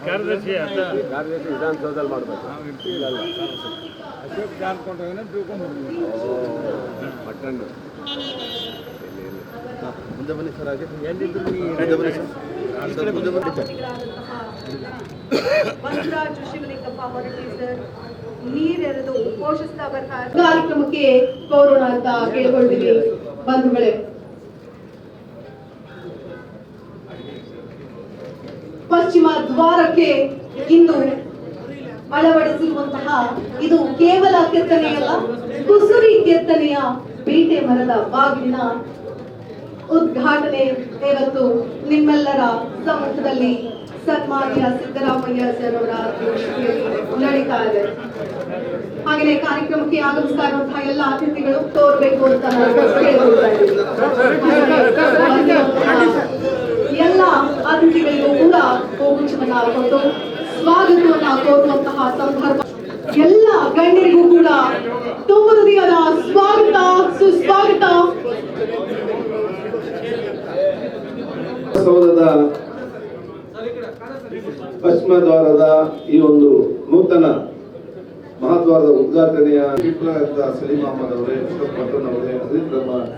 ಕಾರ್ಯದರ್ಶಿ ವಿಧಾನಸೌಧದಲ್ಲಿ ಮಾಡಬೇಕು. ಅಶೋಕ್ ಜಾನ್ಕೊಂಡ್ರೆ ಮಟ್ಟನ್ನು ಮುಂದೆ ಬನ್ನಿ ಸರ್. ಹಾಗೆ ಎಲ್ಲಿದ್ರು ಮುಂದೆ ಬನ್ನಿ ಸರ್. ಮಂಜುರಾಜ್ ಶಿವಲಿಂಗಪ್ಪ ಹೊರಟ್ಟಿ ಸರ್ ನೀರೆರೆದು ಪೋಷಿಸ್ತಾ ಬರ್ತಾರೆ. ಕಾರ್ಯಕ್ರಮಕ್ಕೆ ಕೋರೋಣ ಅಂತ ಕೇಳಿಕೊಂಡಿದ್ದೀವಿ ಬಂಧುಗಳೇ. ಪಶ್ಚಿಮ ದ್ವಾರಕ್ಕೆ ಇಂದು ಅಳವಡಿಸಿರುವಂತಹ ಇದು ಕೇವಲ ಕೆತ್ತನೆಯಲ್ಲ, ಕುಸುರಿ ಕೆತ್ತನೆಯ ಬೀಟೆ ಮರದ ಬಾಗಿಲಿನ ಉದ್ಘಾಟನೆ ಇವತ್ತು ನಿಮ್ಮೆಲ್ಲರ ಸಮ್ಮುಖದಲ್ಲಿ ಸನ್ಮಾನ್ಯ ಸಿದ್ದರಾಮಯ್ಯ ಸರ್ ಅವರ ಅಧ್ಯಕ್ಷತೆಯಲ್ಲಿ ನಡೀತಾ ಇದೆ. ಹಾಗೆಯೇ ಕಾರ್ಯಕ್ರಮಕ್ಕೆ ಆಗಮಿಸ್ತಾ ಇರುವಂತಹ ಎಲ್ಲ ಅತಿಥಿಗಳು ತೋರ್ಬೇಕು ಅಂತ ಎಲ್ಲ ಅತಿಥಿಗಳಿಗೂ ಕೂಡ ಹೂಗುಚ್ಛವನ್ನ ಕೊಟ್ಟು ಸ್ವಾಗತವನ್ನ ಕೋರುವಂತಹ ಸಂದರ್ಭ. ಎಲ್ಲ ಗಣ್ಯರಿಗೂ ಕೂಡ ತುಂಬ ಹೃದಯದ ಸ್ವಾಗತ, ಸುಸ್ವಾಗತ. ಸೌಧದ ಪಶ್ಚಿಮ ದ್ವಾರದ ಈ ಒಂದು ನೂತನ ಮಹಾದ್ವಾರದ ಉದ್ಘಾಟನೆಯ ವಿಪ್ಲವ ಸಲೀಂ ಅಹಮದ್ ಅವರೇ, ಅಶೋಕ್ ಪಟ್ಟಣ್ ಅವರೇ, ಅಜಿತ್ ರಹಮಾನ್,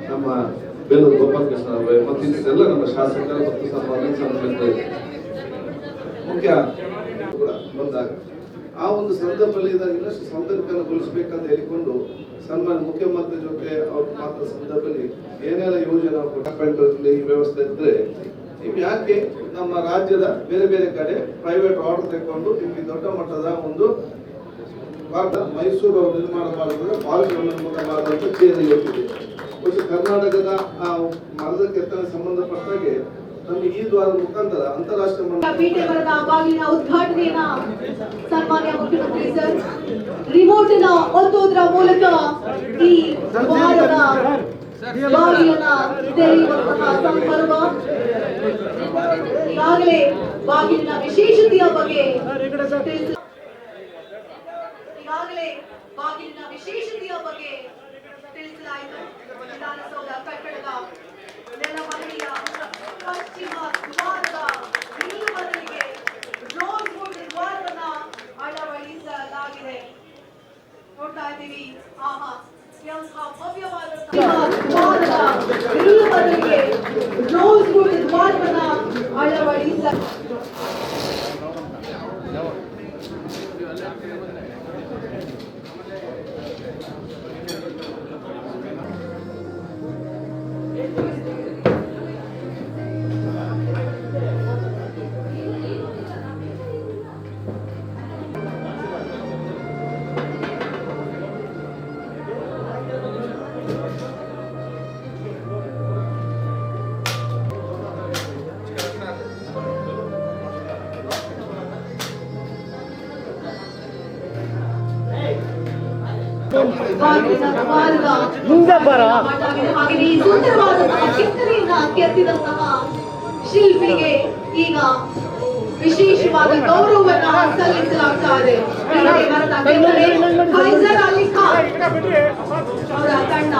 ನಮ್ಮ ಬೇಲೂರು ಗೋಪಾಲಕೃಷ್ಣ ಅವರೇ ಮತ್ತು ಇನ್ನೆಲ್ಲ ನಮ್ಮ ಶಾಸಕರ ಮತ್ತು ಸನ್ಮಾನ ಮುಖ್ಯ ಕೂಡ ಬಂದಾಗ ಆ ಒಂದು ಸಂದರ್ಭದಲ್ಲಿ ಇನ್ನಷ್ಟು ಸೌಂದರ್ಯಗೊಳಿಸಬೇಕಂತ ಹೇಳಿಕೊಂಡು ಸನ್ಮಾನ್ಯ ಮುಖ್ಯಮಂತ್ರಿ ಜೊತೆ ಅವ್ರ ಮಾತ್ರ ಸಂದರ್ಭದಲ್ಲಿ ಏನೆಲ್ಲ ಯೋಜನೆ ವ್ಯವಸ್ಥೆ ಇದ್ರೆ ನೀವು ಯಾಕೆ ನಮ್ಮ ರಾಜ್ಯದ ಬೇರೆ ಬೇರೆ ಕಡೆ ಪ್ರೈವೇಟ್ ಆರ್ಡರ್ ತೆಗೆದುಕೊಂಡು ನಿಮಗೆ ದೊಡ್ಡ ಮಟ್ಟದ ಒಂದು ಮೈಸೂರು ನಿರ್ಮಾಣ ಮಾಡಿದ್ರೆ ಪಾಲಿಕೆ ನಿರ್ಮಾಣ ಮಾಡುವಂತ ಚೇರಿ ಹೋಗ್ತಿದೆ. ಕರ್ನಾಟಕದ ಮರದ ಕೆತ್ತನೆ ಸಂಬಂಧಪಟ್ಟಾಗೆ ನಮಗೆ ಈ ದ್ವಾರದ ಮುಖಾಂತರ ಅಂತಾರಾಷ್ಟ್ರೀಯ ಬೀಟೆ ಮರದ ಬಾಗಿಲಿನ ಉದ್ಘಾಟನೆಯನ್ನ ಸನ್ಮಾನ್ಯ ಮುಖ್ಯಮಂತ್ರಿ ಸರ್ ರಿಮೋಟ್ ನ ಒತ್ತುವುದರ ಮೂಲಕ ಈ ದ್ವಾರದ ಬಾಗಿಲನ್ನ ತೆರೆಯುವಂತಹ ಸಂದರ್ಭ. ಈಗಾಗಲೇ ಬಾಗಿಲಿನ ವಿಶೇಷತೆಯ ಬಗ್ಗೆ ತಿಳಿಸಲಾಯಿತು. ವಿಧಾನಸೌಧ ಕಟ್ಟಡದ ನೆಲಮನೆಯ ಪಶ್ಚಿಮ ದ್ವಾರದ ನಿಲುವರಿಗೆ ರೋಸ್ವುಡ್ ದ್ವಾರವನ್ನ ಅಳವಡಿಸಲಾಗಿದೆ. ನೋಡ್ತಾ ಇದ್ದೀವಿ. ಆಹಾ, ಭವ್ಯವಾದಂತಹ ದ್ವಾರದ ನಿಲುವರಿಗೆ ರೋಸ್ವುಡ್ ದ್ವಾರವನ್ನ ಅಳವಡಿಸಲಾಗಿದೆ. ಹಾಗೆಯೇ ಸುಂದರವಾದಂತಹ ಕೆತ್ತನೆಯಿಂದ ಕೆತ್ತಿದಂತಹ ಶಿಲ್ಪಿಗೆ ಈಗ ವಿಶೇಷವಾದ ಗೌರವವನ್ನು ಸಲ್ಲಿಸಲಾಗ್ತಾ ಇದೆ. ಫೈಜರ್ ಅಲಿ ಖಾನ್ ಅವರ ತಂಡ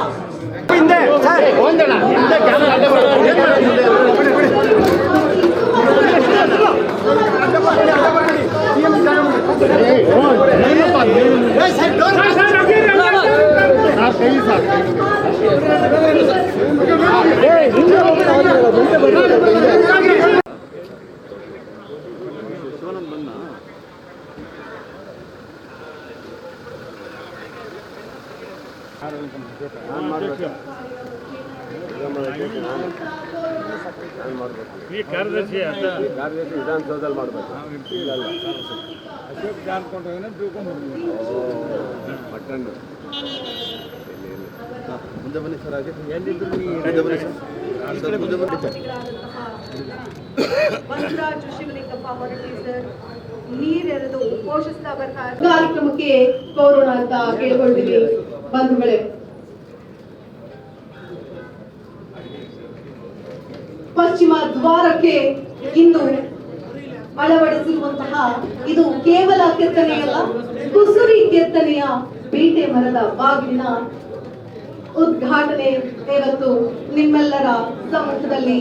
ಕಾರ್ಯದರ್ಶಿ ವಿಧಾನಸೌಧದಲ್ಲಿ ಮಾಡಬೇಕು. ಅಶೋಕ್ ಜಾನ್ಕೊಂಡ್ರೆ ಮಟ್ಟನ್ನು ಮುಂದೆ ಬನ್ನಿ ಸರ್. ಹಾಗೆ ಎಲ್ಲಿದ್ರು ಮುಂದೆ ಬನ್ನಿ ಸರ್. ಮಂಜುರಾಜ್ ಶಿವಲಿಂಗಪ್ಪ ಹೊರಟ್ಟಿ ಸರ್ ನೀರೆರೆದು ಪೋಷಿಸ್ತಾ ಬರ್ತಾರೆ. ಕಾರ್ಯಕ್ರಮಕ್ಕೆ ಕೋರೋಣ ಅಂತ ಕೇಳಿಕೊಂಡಿದ್ದೀವಿ ಬಂಧುಗಳೇ. ಪಶ್ಚಿಮ ದ್ವಾರಕ್ಕೆ ಇಂದು ಅಳವಡಿಸಿರುವಂತಹ ಇದು ಕೇವಲ ಕೆತ್ತನೆಯಲ್ಲ, ಕುಸುರಿ ಕೆತ್ತನೆಯ ಬೀಟೆ ಮರದ ಬಾಗಿಲಿನ ಉದ್ಘಾಟನೆ ಇವತ್ತು ನಿಮ್ಮೆಲ್ಲರ ಸಮ್ಮುಖದಲ್ಲಿ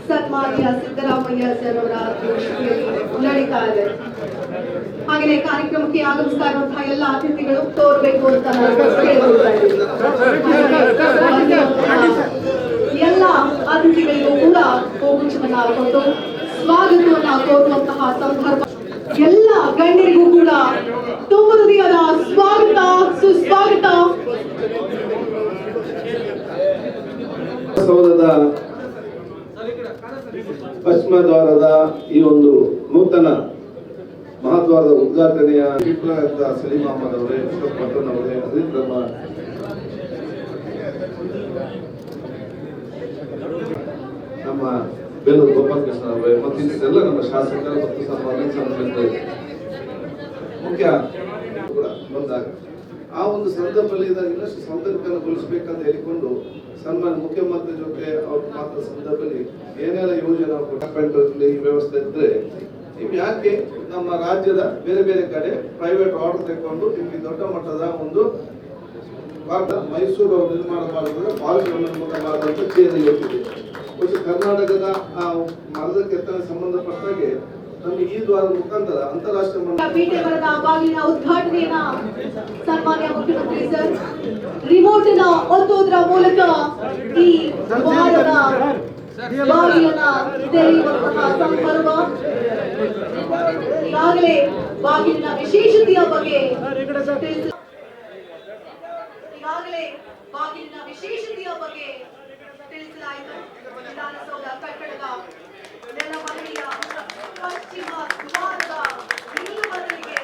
ಸನ್ಮಾನ್ಯ ಸಿದ್ದರಾಮಯ್ಯ ಸರ್ ಅವರ ಅಧ್ಯಕ್ಷತೆಯಲ್ಲಿ ನಡೀತಾ ಇದೆ. ಹಾಗೆಯೇ ಕಾರ್ಯಕ್ರಮಕ್ಕೆ ಆಗಮಿಸ್ತಾ ಇರುವಂತಹ ಎಲ್ಲ ಅತಿಥಿಗಳು ತೋರ್ಬೇಕು ಅಂತ ನಾನು ಕೇಳ್ಕೊಳ್ತಾ ಇದ್ದೀನಿ. ಎಲ್ಲ ಅತಿಥಿಗಳಿಗೂ ಕೂಡ ಹೂಗುಚ್ಛವನ್ನ ಕೊಟ್ಟು ಸ್ವಾಗತವನ್ನ ಕೋರುವಂತಹ ಸಂದರ್ಭ. ಎಲ್ಲ ಗಣ್ಯರಿಗೂ ಕೂಡ ತುಂಬ ಹೃದಯದ ಸ್ವಾಗತ, ಸುಸ್ವಾಗತ. ಸೌಧದ ಪಶ್ಚಿಮ ದ್ವಾರದ ಈ ಒಂದು ನೂತನ ಮಹಾದ್ವಾರದ ಉದ್ಘಾಟನೆಯ ವಿಪ್ಲವ ಸಲೀಂ ಅಹಮದ್ ಅವರೇ, ಅಶೋಕ್ ಪಟ್ಟಣ್ ಅವರೇ, ಅಜಿತ್ ರಹಮಾನ್, ನಮ್ಮ ಬೇಲೂರು ಗೋಪಾಲಕೃಷ್ಣ ಅವರೇ ಮತ್ತು ಇನ್ನೆಲ್ಲ ನಮ್ಮ ಶಾಸಕರ ಮತ್ತು ಸನ್ಮಾನಿತ ಮುಖ್ಯ ಕೂಡ ಬಂದಾಗ ಆ ಒಂದು ಸಂದರ್ಭದಲ್ಲಿ ಇನ್ನಷ್ಟು ಸೌಂದರ್ಯಗೊಳಿಸಬೇಕಂತ ಹೇಳಿಕೊಂಡು ಸನ್ಮಾನ್ಯ ಮುಖ್ಯಮಂತ್ರಿ ಜೊತೆ ಅವ್ರ ಮಾತ್ರ ಸಂದರ್ಭದಲ್ಲಿ ಏನೆಲ್ಲ ಯೋಜನೆ ಈ ವ್ಯವಸ್ಥೆ ಇದ್ರೆ ನೀವು ಯಾಕೆ ನಮ್ಮ ರಾಜ್ಯದ ಬೇರೆ ಬೇರೆ ಕಡೆ ಪ್ರೈವೇಟ್ ಆರ್ಡರ್ ತೆಗೆದುಕೊಂಡು ನಿಮಗೆ ದೊಡ್ಡ ಮಟ್ಟದ ಒಂದು ಮೈಸೂರು ನಿರ್ಮಾಣ ಮಾಡಿದ್ರೆ ಪಾಲಿಕೆ ಮಾಡುವಂತ ಚೇರಿ ಇವತ್ತಿದೆ. ಕರ್ನಾಟಕದ ಮರದ ಕೆತ್ತನೆ ಸಂಬಂಧಪಟ್ಟಾಗೆ ನಮಗೆ ಈ ದ್ವಾರದ ಮುಖಾಂತರ ಅಂತಾರಾಷ್ಟ್ರೀಯ ಬೀಟೆ ಮರದ ಬಾಗಿಲಿನ ಉದ್ಘಾಟನೆಯನ್ನ ಸನ್ಮಾನ್ಯ ಮುಖ್ಯಮಂತ್ರಿ ಸರ್ ರಿಮೋಟ್ ನ ಒತ್ತುವುದರ ಮೂಲಕ ಈ ದ್ವಾರದ ಬಾಗಿಲನ್ನ ತೆರೆಯುವಂತಹ ಸಂದರ್ಭ. ಈಗಾಗಲೇ ಬಾಗಿಲಿನ ವಿಶೇಷತೆಯ ಬಗ್ಗೆ ತಿಳಿಸಲಾಯಿತು. ವಿಧಾನಸೌಧ ಕಟ್ಟಡದ ನೆಲಮಹಡಿಯ ಪಶ್ಚಿಮ ದ್ವಾರದ ನಿಲುವರಿಗೆ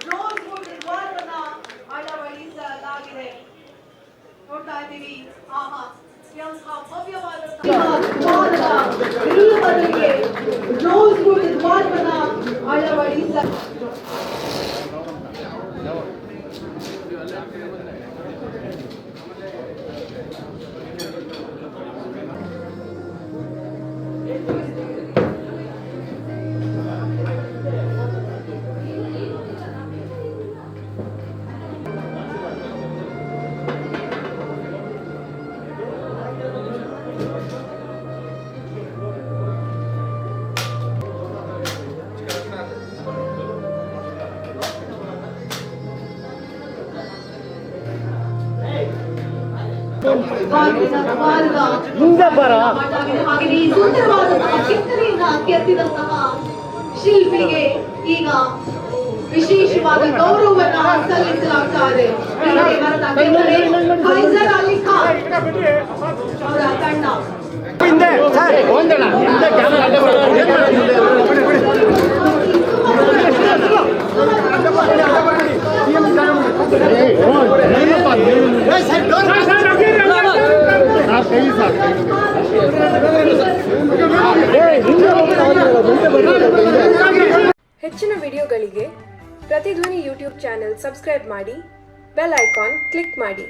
ರೋಸ್ವುಡ್ ದ್ವಾರವನ್ನ ಅಳವಡಿಸಲಾಗಿದೆ. ನೋಡ್ತಾ ಇದ್ದೀವಿ, ಆಹಾ, ಎಂತಹ ಭವ್ಯವಾದಂತಹ ದ್ವಾರದ ನಿಲುವರಿಗೆ ರೋಸ್ವುಡ್ ದ್ವಾರವನ್ನ ಅಳವಡಿಸಲಾಗಿದೆ. ಹಾಗೆ ಈ ಸುಂದರವಾದಂತಹ ಕೆತ್ತನೆಯನ್ನ ಕೆತ್ತಿದಂತಹ ಶಿಲ್ಪಿಗೆ ಈಗ ವಿಶೇಷವಾದ ಗೌರವವನ್ನ ಸಲ್ಲಿಸಲಾಗ್ತಾ ಇದೆ. ಫೈಜರ್ ಅಲಿ ಖಾನ್ ಅವರ ತಂಡ ಹೆಚ್ಚಿನ ವಿಡಿಯೋಗಳಿಗೆ ಪ್ರತಿಧ್ವನಿ ಯೂಟ್ಯೂಬ್ ಚಾನೆಲ್ ಸಬ್ಸ್ಕ್ರೈಬ್ ಮಾಡಿ, ಬೆಲ್ ಐಕಾನ್ ಕ್ಲಿಕ್ ಮಾಡಿ.